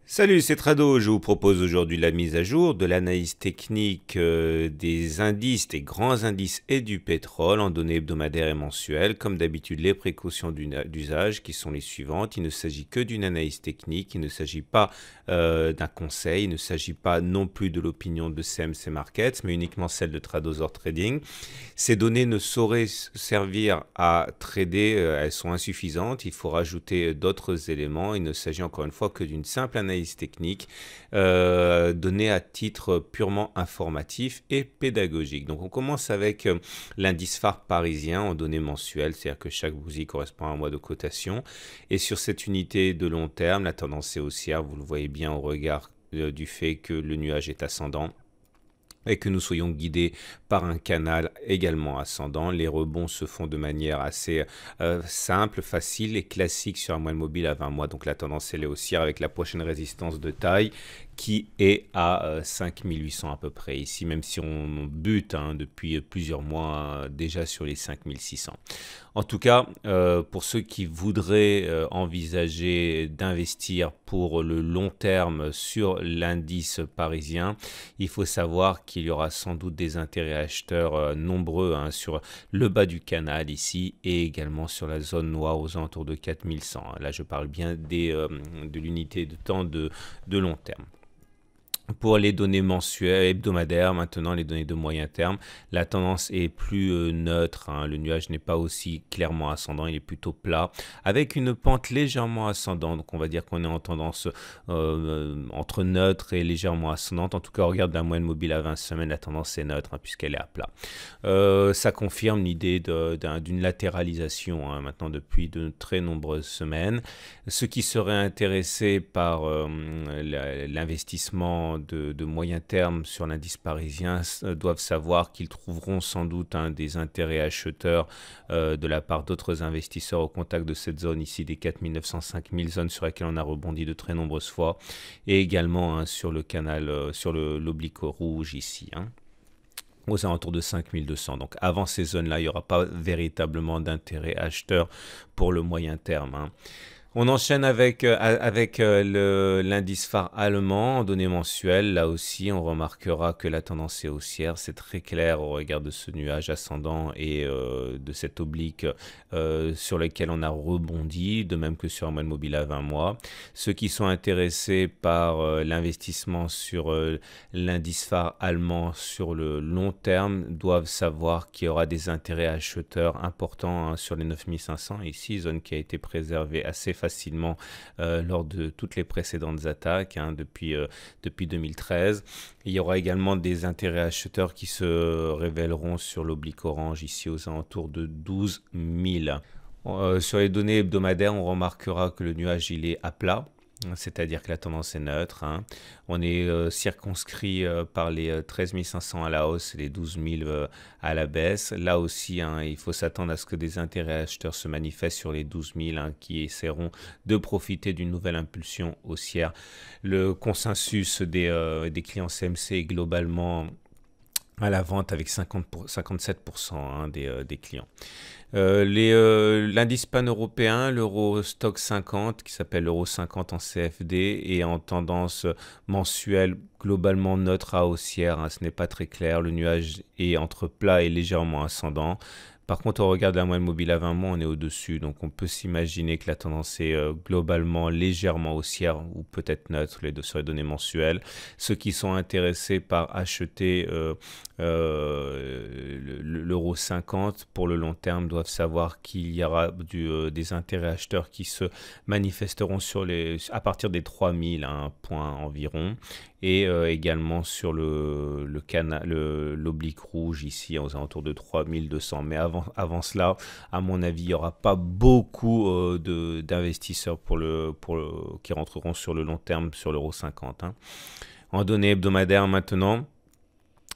Salut, c'est Trado. Je vous propose aujourd'hui la mise à jour de l'analyse technique des indices, des grands indices et du pétrole en données hebdomadaires et mensuelles. Comme d'habitude, les précautions d'usage qui sont les suivantes. Il ne s'agit que d'une analyse technique, il ne s'agit pas d'un conseil, il ne s'agit pas non plus de l'opinion de CMC Markets, mais uniquement celle de Tradosaur Trading. Ces données ne sauraient servir à trader, elles sont insuffisantes. Il faut rajouter d'autres éléments. Il ne s'agit encore une fois que d'une simple analyse technique donnée à titre purement informatif et pédagogique. Donc on commence avec l'indice phare parisien en données mensuelles, c'est-à-dire que chaque bougie correspond à un mois de cotation. Et sur cette unité de long terme, la tendance est haussière, vous le voyez bien au regard du fait que le nuage est ascendant et que nous soyons guidés par un canal également ascendant. Les rebonds se font de manière assez simple, facile et classique sur un moyen mobile à 20 mois. Donc la tendance elle est haussière avec la prochaine résistance de taille qui est à 5800 à peu près ici, même si on bute depuis plusieurs mois déjà sur les 5600. En tout cas, pour ceux qui voudraient envisager d'investir pour le long terme sur l'indice parisien, il faut savoir qu'il y aura sans doute des intérêts acheteurs nombreux sur le bas du canal ici et également sur la zone noire aux alentours de 4100. Là, je parle bien de l'unité de temps de long terme. Pour les données mensuelles, hebdomadaires, maintenant les données de moyen terme, la tendance est plus neutre. Le nuage n'est pas aussi clairement ascendant, il est plutôt plat, avec une pente légèrement ascendante. Donc on va dire qu'on est en tendance entre neutre et légèrement ascendante. En tout cas, on regarde la moyenne mobile à 20 semaines, la tendance est neutre puisqu'elle est à plat. Ça confirme l'idée d'une latéralisation maintenant depuis de très nombreuses semaines. Ceux qui seraient intéressés par l'investissement de moyen terme sur l'indice parisien doivent savoir qu'ils trouveront sans doute des intérêts acheteurs de la part d'autres investisseurs au contact de cette zone ici des 4900-5000, zones sur laquelle on a rebondi de très nombreuses fois, et également sur le canal, sur l'oblique rouge ici. Aux alentours de 5200. Donc avant ces zones-là, il n'y aura pas véritablement d'intérêt acheteur pour le moyen terme. On enchaîne avec l'indice phare allemand en données mensuelles. Là aussi, on remarquera que la tendance est haussière. C'est très clair au regard de ce nuage ascendant et de cet oblique sur lequel on a rebondi, de même que sur un moyen mobile à 20 mois. Ceux qui sont intéressés par l'investissement sur l'indice phare allemand sur le long terme doivent savoir qu'il y aura des intérêts acheteurs importants sur les 9500. Ici, zone qui a été préservée assez facilement lors de toutes les précédentes attaques depuis 2013. Il y aura également des intérêts acheteurs qui se révéleront sur l'oblique orange ici aux alentours de 12 000. Sur les données hebdomadaires, on remarquera que le nuage il est à plat. C'est-à-dire que la tendance est neutre. On est circonscrit par les 13 500 à la hausse et les 12 000 à la baisse. Là aussi, il faut s'attendre à ce que des intérêts acheteurs se manifestent sur les 12 000 qui essaieront de profiter d'une nouvelle impulsion haussière. Le consensus des clients CMC est globalement à la vente avec 57% des clients. L'indice pan-européen, l'euro stock 50, qui s'appelle l'euro 50 en CFD, est en tendance mensuelle globalement neutre à haussière. Ce n'est pas très clair. Le nuage est entre plat et légèrement ascendant. Par contre, on regarde la moyenne mobile à 20 mois, on est au-dessus. Donc, on peut s'imaginer que la tendance est globalement légèrement haussière ou peut-être neutre sur les données mensuelles. Ceux qui sont intéressés par acheter l'euro 50 pour le long terme doivent savoir qu'il y aura des intérêts acheteurs qui se manifesteront à partir des 3000 points environ. Et également sur l'oblique rouge ici aux alentours de 3200. Mais avant cela, à mon avis, il n'y aura pas beaucoup d'investisseurs qui rentreront sur le long terme sur l'euro 50. En données hebdomadaires maintenant,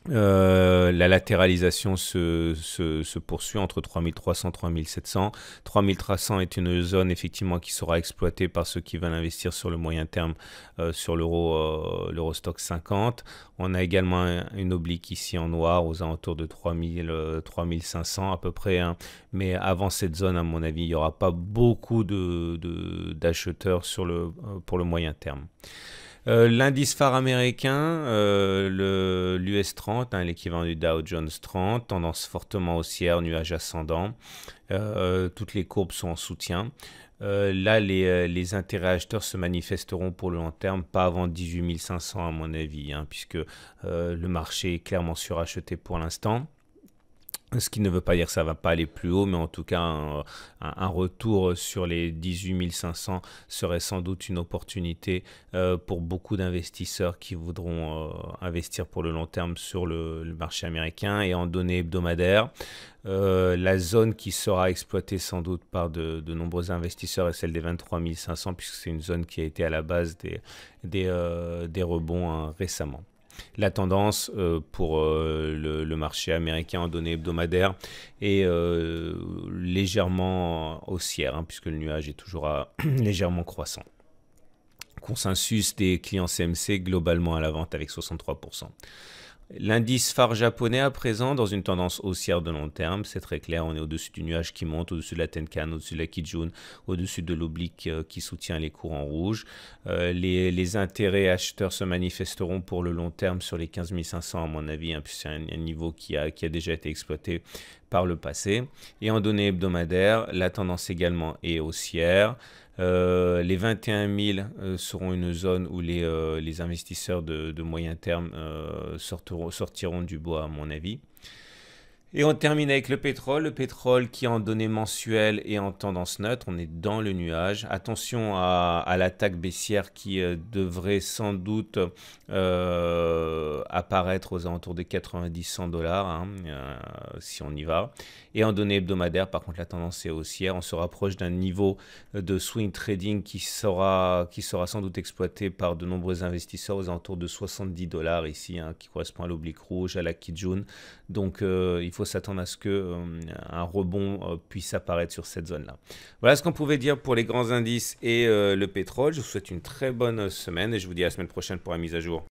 La latéralisation se poursuit entre 3300 et 3700. 3300 est une zone effectivement qui sera exploitée par ceux qui veulent investir sur le moyen terme sur l'Eurostock 50. On a également une oblique ici en noir aux alentours de 3500 à peu près. Hein. Mais avant cette zone, à mon avis, il n'y aura pas beaucoup d'acheteurs pour le moyen terme. L'indice phare américain, l'US 30, hein, l'équivalent du Dow Jones 30, tendance fortement haussière, nuage ascendant. Toutes les courbes sont en soutien. Là, les intérêts acheteurs se manifesteront pour le long terme, pas avant 18 500 à mon avis, hein, puisque le marché est clairement suracheté pour l'instant. Ce qui ne veut pas dire que ça ne va pas aller plus haut, mais en tout cas, un retour sur les 18 500 serait sans doute une opportunité pour beaucoup d'investisseurs qui voudront investir pour le long terme sur le marché américain. Et en données hebdomadaires, la zone qui sera exploitée sans doute par de nombreux investisseurs est celle des 23 500, puisque c'est une zone qui a été à la base des rebonds hein, récemment. La tendance pour le marché américain en données hebdomadaires est légèrement haussière, hein, puisque le nuage est toujours légèrement croissant. Consensus des clients CMC globalement à la vente avec 63%. L'indice phare japonais à présent dans une tendance haussière de long terme, c'est très clair, on est au-dessus du nuage qui monte, au-dessus de la Tenkan, au-dessus de la Kijun, au-dessus de l'oblique qui soutient les cours en rouge. Les intérêts acheteurs se manifesteront pour le long terme sur les 15 500 à mon avis, hein, puisque c'est un niveau qui a déjà été exploité par le passé. Et en données hebdomadaires, la tendance également est haussière. Les 21 000 seront une zone où les investisseurs de moyen terme sortiront du bois à mon avis. Et on termine avec le pétrole qui en données mensuelles est en tendance neutre, on est dans le nuage. Attention à l'attaque baissière qui devrait sans doute apparaître aux alentours des 90-100 $, hein, si on y va. Et en données hebdomadaires, par contre, la tendance est haussière. On se rapproche d'un niveau de swing trading qui sera sans doute exploité par de nombreux investisseurs aux alentours de 70 $ ici, hein, qui correspond à l'oblique rouge, à la Kijun. Donc, il faut s'attendre à ce qu'un rebond puisse apparaître sur cette zone-là. Voilà ce qu'on pouvait dire pour les grands indices et le pétrole. Je vous souhaite une très bonne semaine et je vous dis à la semaine prochaine pour la mise à jour.